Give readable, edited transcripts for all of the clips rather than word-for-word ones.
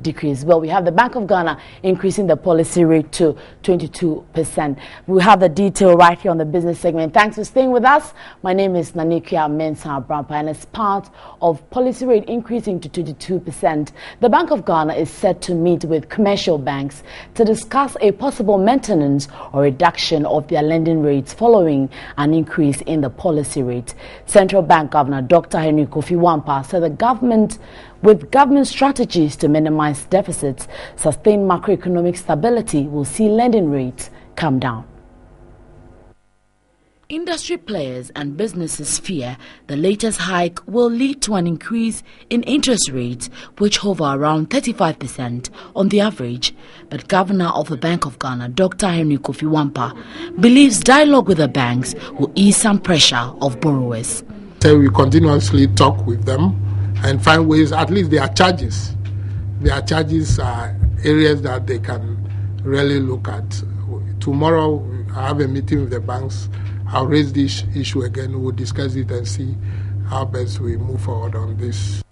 decrease. Well, we have the Bank of Ghana increasing the policy rate to 22%. We have the detail right here on the business segment. Thanks for staying with us. My name is Nanikia Mensah Brampa, and as part of policy rate increasing to 22%, the Bank of Ghana is set to meet with commercial banks to discuss a possible maintenance or reduction of their lending rates following an increase in the policy rate. Central Bank Governor Dr. Henry Kofi Wampa said the government strategies to minimize deficits, sustain macroeconomic stability, will see lending rates come down. Industry players and businesses fear the latest hike will lead to an increase in interest rates, which hover around 35% on the average. But Governor of the Bank of Ghana, Dr. Henry Kofi Wampa, believes dialogue with the banks will ease some pressure of borrowers. So we continuously talk with them and find ways. At least there are charges. Their charges are areas that they can really look at. Tomorrow I have a meeting with the banks. I'll raise this issue again. We'll discuss it and see how best we move forward on this.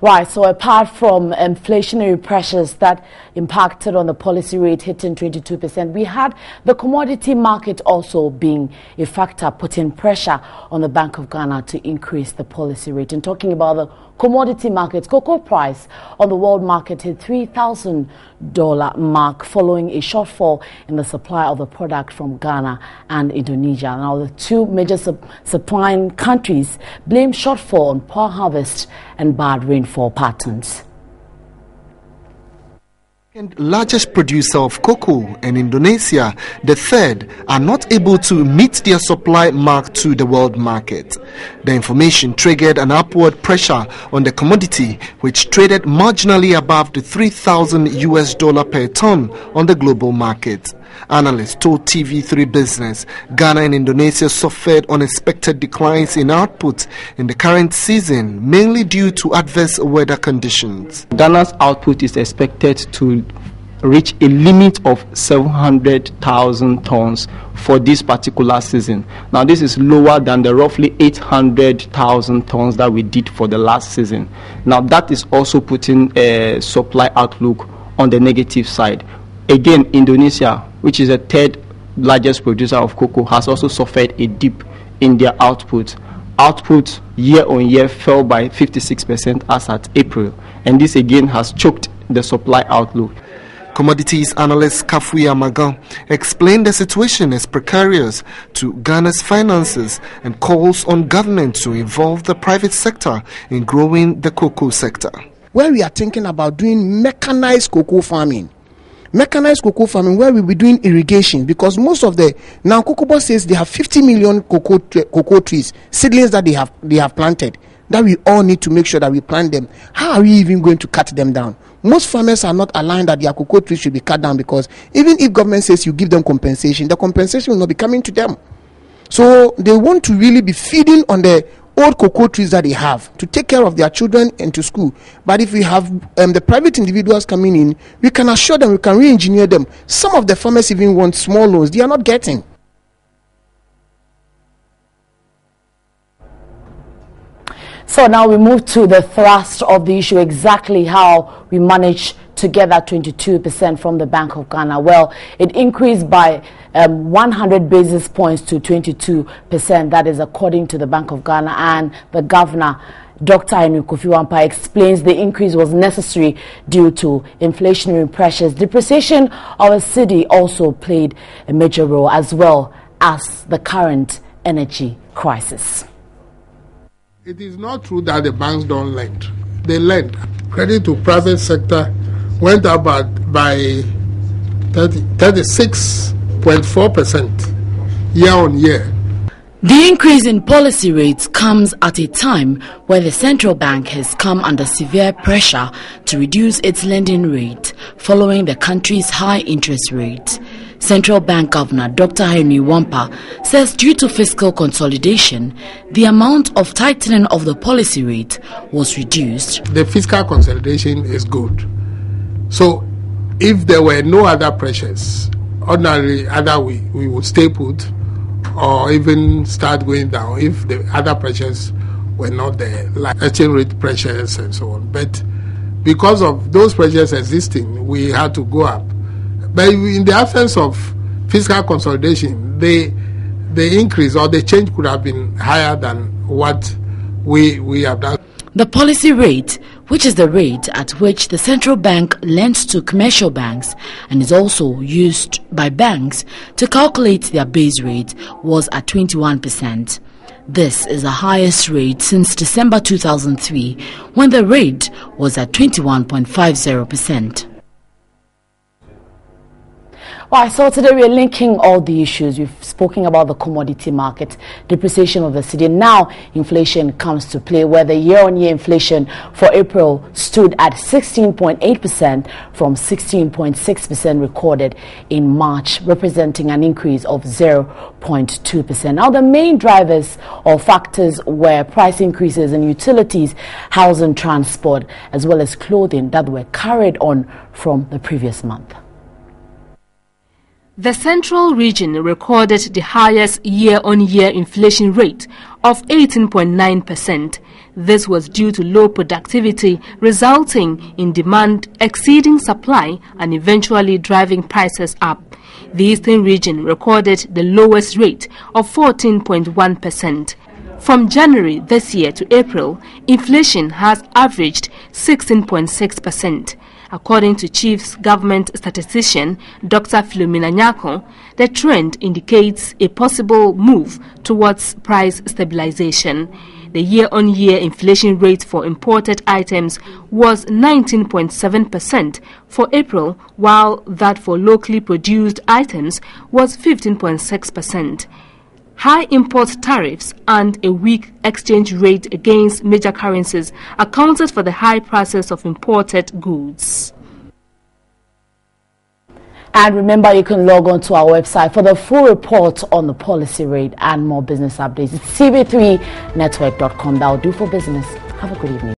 Right, so apart from inflationary pressures that impacted on the policy rate hitting 22%, we had the commodity market also being a factor putting pressure on the Bank of Ghana to increase the policy rate. And talking about the commodity market, cocoa price on the world market hit $3,000 mark following a shortfall in the supply of the product from Ghana and Indonesia. Now, the two major supplying countries blame shortfall on poor harvest and bad rainfall patterns. Largest producer of cocoa and Indonesia, the third, are not able to meet their supply mark to the world market. The information triggered an upward pressure on the commodity, which traded marginally above the $3,000 per ton on the global market. Analysts told TV3 Business Ghana and Indonesia suffered unexpected declines in output in the current season, mainly due to adverse weather conditions. Ghana's output is expected to reach a limit of 700,000 tons for this particular season. Now, this is lower than the roughly 800,000 tons that we did for the last season. Now, that is also putting a supply outlook on the negative side. Again, Indonesia, which is the third largest producer of cocoa, has also suffered a dip in their output. Output year on year fell by 56% as at April, and this again has choked the supply outlook. Commodities analyst Kafuya Magan explained the situation as precarious to Ghana's finances and calls on government to involve the private sector in growing the cocoa sector. Where we are thinking about doing mechanized cocoa farming where we'll be doing irrigation, because most of the now Cocoa Board says they have 50 million cocoa trees, seedlings that they have planted, that we all need to make sure that we plant them. How are we even going to cut them down? Most farmers are not aligned that their cocoa trees should be cut down, because even if government says you give them compensation, the compensation will not be coming to them. So they want to really be feeding on the old cocoa trees that they have to take care of their children and to school. But if we have the private individuals coming in, we can assure them, we can re-engineer them. Some of the farmers even want small loans. They are not getting. So now we move to the thrust of the issue, exactly how we managed to get that 22% from the Bank of Ghana. Well, it increased by 100 basis points to 22%. That is according to the Bank of Ghana, and the governor, Dr. Henry Kofi Wampa, explains the increase was necessary due to inflationary pressures. Depreciation of a cedi also played a major role, as well as the current energy crisis. It is not true that the banks don't lend. They lend. Credit to private sector went up by 36.4% year on year. The increase in policy rates comes at a time where the central bank has come under severe pressure to reduce its lending rate following the country's high interest rate. Central Bank Governor Dr. Henry Wampa says due to fiscal consolidation, the amount of tightening of the policy rate was reduced. The fiscal consolidation is good. So if there were no other pressures, ordinarily either we would stay put or even start going down if the other pressures were not there, like exchange rate pressures and so on. But because of those pressures existing, we had to go up. But in the absence of fiscal consolidation, the increase or the change could have been higher than what we have done. The policy rate, which is the rate at which the central bank lends to commercial banks and is also used by banks to calculate their base rate, was at 21%. This is the highest rate since December 2003, when the rate was at 21.50%. Alright, so today we are linking all the issues. We've spoken about the commodity market, depreciation of the cedi. Now inflation comes to play, where the year-on-year inflation for April stood at 16.8% from 16.6% recorded in March, representing an increase of 0.2%. Now the main drivers or factors were price increases in utilities, housing, transport, as well as clothing that were carried on from the previous month. The central region recorded the highest year-on-year inflation rate of 18.9%. This was due to low productivity, resulting in demand exceeding supply and eventually driving prices up. The eastern region recorded the lowest rate of 14.1%. From January this year to April, inflation has averaged 16.6%. According to Chief Government Statistician Dr. Philomena Nyako, the trend indicates a possible move towards price stabilization. The year-on-year inflation rate for imported items was 19.7% for April, while that for locally produced items was 15.6%. High import tariffs and a weak exchange rate against major currencies accounted for the high prices of imported goods. And remember, you can log on to our website for the full report on the policy rate and more business updates. It's tv3network.com. That will do for business. Have a good evening.